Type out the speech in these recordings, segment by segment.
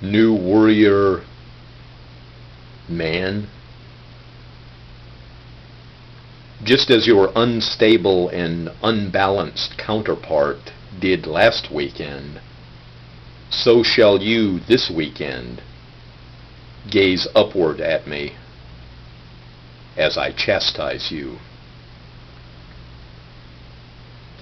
New Warrior man. Just as your unstable and unbalanced counterpart did last weekend, so shall you this weekend gaze upward at me as I chastise you.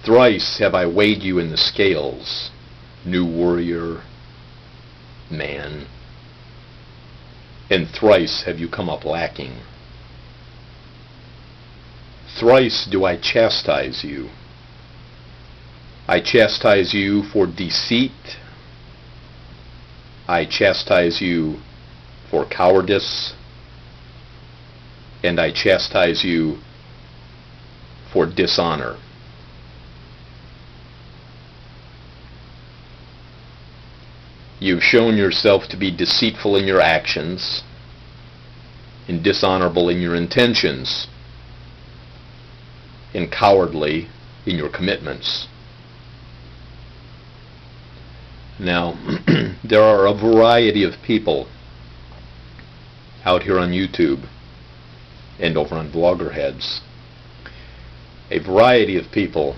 Thrice have I weighed you in the scales, New Warrior man, and thrice have you come up lacking. Thrice do I chastise you. I chastise you for deceit. I chastise you for cowardice. And I chastise you for dishonor. You've shown yourself to be deceitful in your actions and dishonorable in your intentions, and cowardly in your commitments. Now, there are a variety of people out here on YouTube and over on Vloggerheads. A variety of people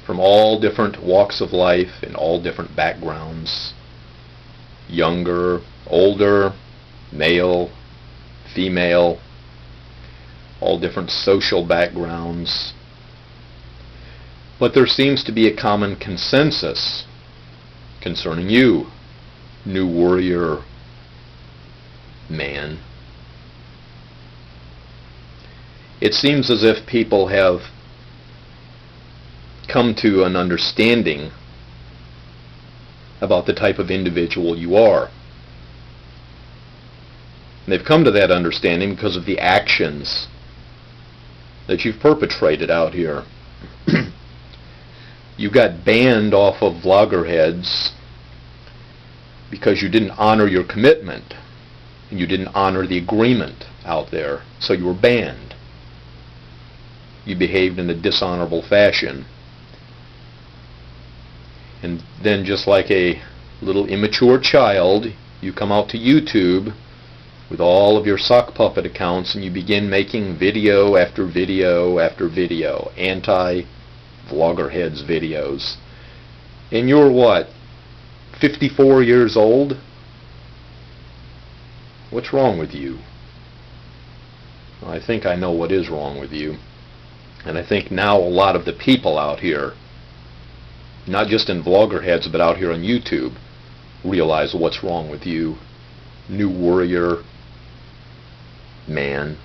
from all different walks of life and all different backgrounds. Younger, older, male, female, all different social backgrounds. But there seems to be a common consensus concerning you, New Warrior man. It seems as if people have come to an understanding about the type of individual you are. And they've come to that understanding because of the actions that you've perpetrated out here. You got banned off of Vloggerheads because you didn't honor your commitment and you didn't honor the agreement out there, so you were banned. You behaved in a dishonorable fashion. And then, just like a little immature child, you come out to YouTube with all of your sock puppet accounts and you begin making video after video after video, anti-Vloggerheads videos. And you're what, 54 years old? What's wrong with you? Well, I think I know what is wrong with you. And I think now a lot of the people out here, not just in Vloggerheads, but out here on YouTube, realize what's wrong with you, New Warrior man.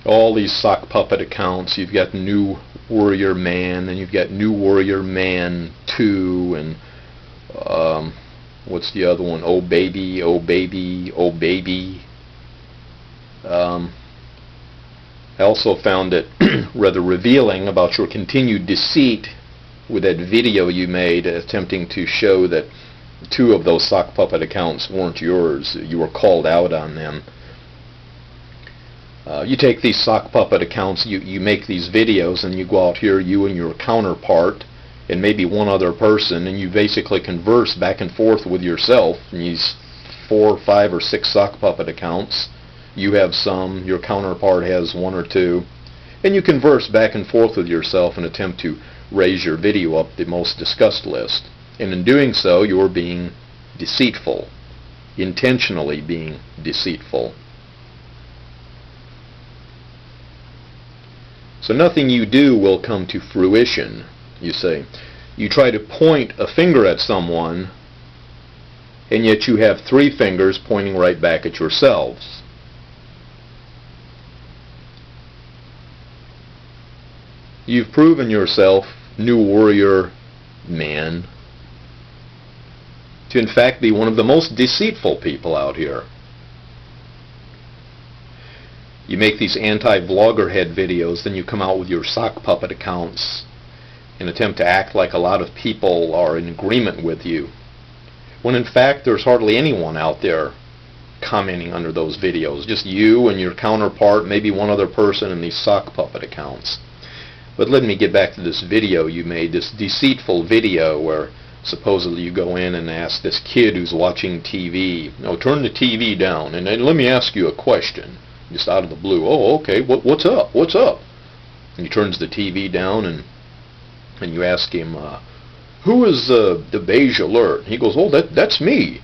All these sock puppet accounts, you've got New Warrior Man, and you've got New Warrior Man 2, and what's the other one? Oh baby, oh baby, oh baby. I also found it rather revealing about your continued deceit with that video you made attempting to show that 2 of those sock puppet accounts weren't yours. You were called out on them. You take these sock puppet accounts, you make these videos, and you go out here, you and your counterpart, and maybe one other person, and you basically converse back and forth with yourself in these 4, 5, or 6 sock puppet accounts. You have some, your counterpart has 1 or 2, and you converse back and forth with yourself and attempt to raise your video up the most discussed list. And in doing so, you're being deceitful, intentionally being deceitful. So nothing you do will come to fruition, you say. You try to point a finger at someone, and yet you have 3 fingers pointing right back at yourselves. You've proven yourself, New Warrior man, to in fact be one of the most deceitful people out here. You make these anti-Vloggerhead videos, then you come out with your sock puppet accounts and attempt to act like a lot of people are in agreement with you, when in fact there's hardly anyone out there commenting under those videos. Just you and your counterpart, maybe one other person in these sock puppet accounts. But let me get back to this video you made, this deceitful video where supposedly you go in and ask this kid who's watching TV, turn the TV down, and then let me ask you a question, just out of the blue. Oh, okay, what's up? What's up? And he turns the TV down, and you ask him, who is the beige alert? He goes, oh, that's me.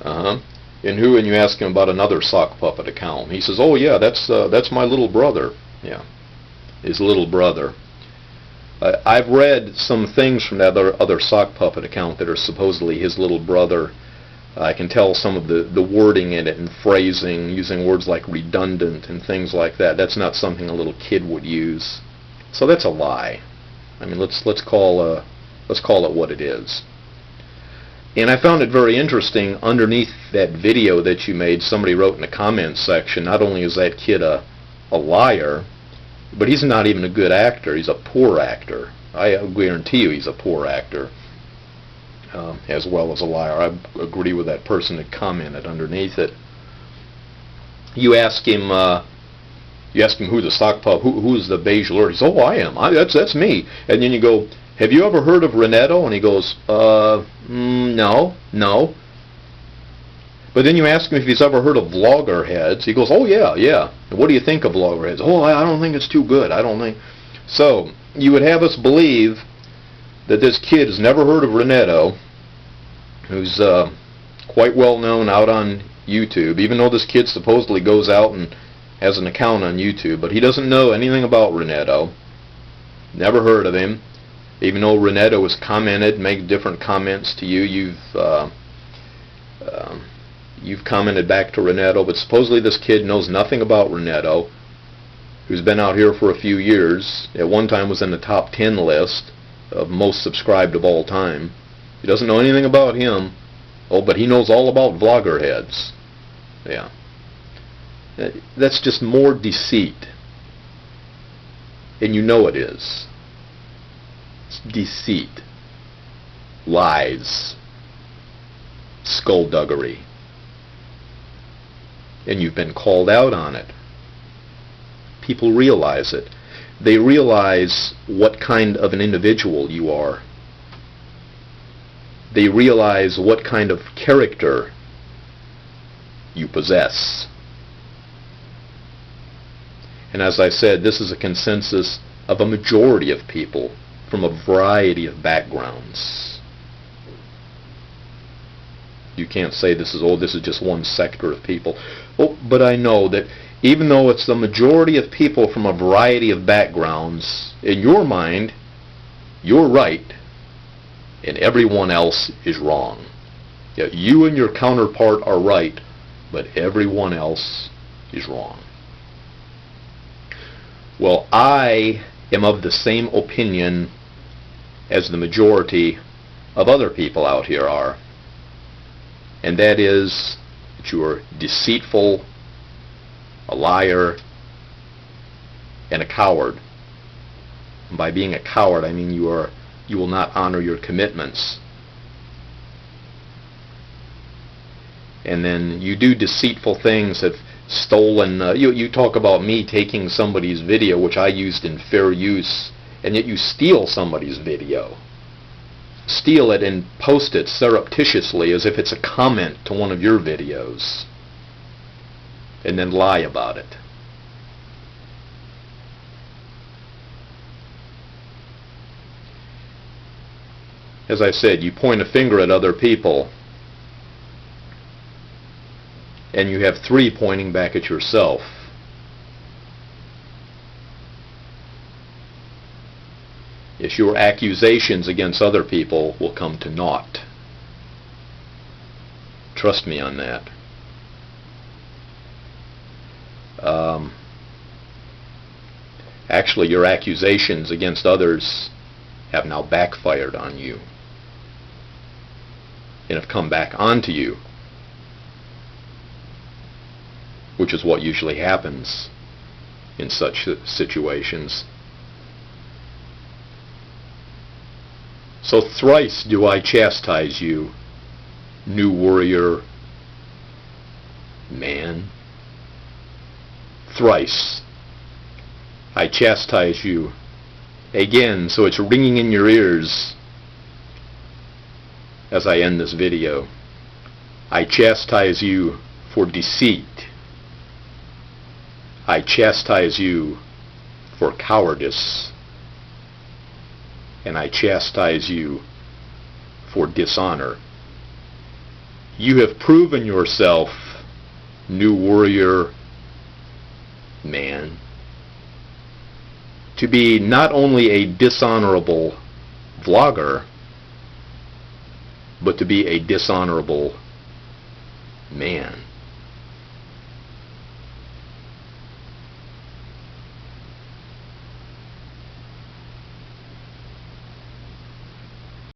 Uh-huh. And you ask him about another sock puppet account. He says, oh yeah, that's my little brother. Yeah, his little brother. I've read some things from that other sock puppet account that are supposedly his little brother. I can tell some of the wording in it and phrasing, using words like redundant and things like that. That's not something a little kid would use. So that's a lie. I mean, let's call it what it is. And I found it very interesting. Underneath that video that you made, somebody wrote in the comments section, not only is that kid a liar, but he's not even a good actor. He's a poor actor. I guarantee you he's a poor actor, as well as a liar. I agree with that person that commented underneath it. You ask him who the sock pup, who's the beige alert. He says, oh, I am. That's me. And then you go, have you ever heard of Renetto? And he goes, no. But then you ask him if he's ever heard of Vloggerheads. He goes, oh, yeah. And what do you think of Vloggerheads? Oh, I don't think it's too good. I don't think. So, you would have us believe that this kid has never heard of Renetto, who's quite well known out on YouTube, even though this kid supposedly goes out and has an account on YouTube, but he doesn't know anything about Renetto. Never heard of him. Even though Renetto has commented, made different comments to you, you've commented back to Renetto, but supposedly this kid knows nothing about Renetto, who's been out here for a few years. At one time was in the top 10 list of most subscribed of all time. He doesn't know anything about him. Oh, but he knows all about Vloggerheads. Yeah. That's just more deceit. And you know it is. It's deceit. Lies. Skullduggery. And you've been called out on it. People realize it. They realize what kind of an individual you are. They realize what kind of character you possess. And as I said, this is a consensus of a majority of people from a variety of backgrounds. You can't say this is just one sector of people. Oh, but I know that even though it's the majority of people from a variety of backgrounds, in your mind, you're right, and everyone else is wrong. Yeah, you and your counterpart are right, but everyone else is wrong. Well, I am of the same opinion as the majority of other people out here are, and that is that you are deceitful, a liar, and a coward. And by being a coward, I mean you will not honor your commitments. And then you do deceitful things, have stolen, you talk about me taking somebody's video, which I used in fair use, and yet you steal somebody's video. Steal it and post it surreptitiously as if it's a comment to one of your videos, and then lie about it. As I said, you point a finger at other people, and you have 3 pointing back at yourself. Yes, your accusations against other people will come to naught. Trust me on that. Actually, your accusations against others have now backfired on you and have come back onto you, which is what usually happens in such situations. So thrice do I chastise you, new warrior man. Thrice I chastise you, Again, so it's ringing in your ears as I end this video. I chastise you for deceit. I chastise you for cowardice. And I chastise you for dishonor. You have proven yourself, New Warrior man, to be not only a dishonorable vlogger, but to be a dishonorable man.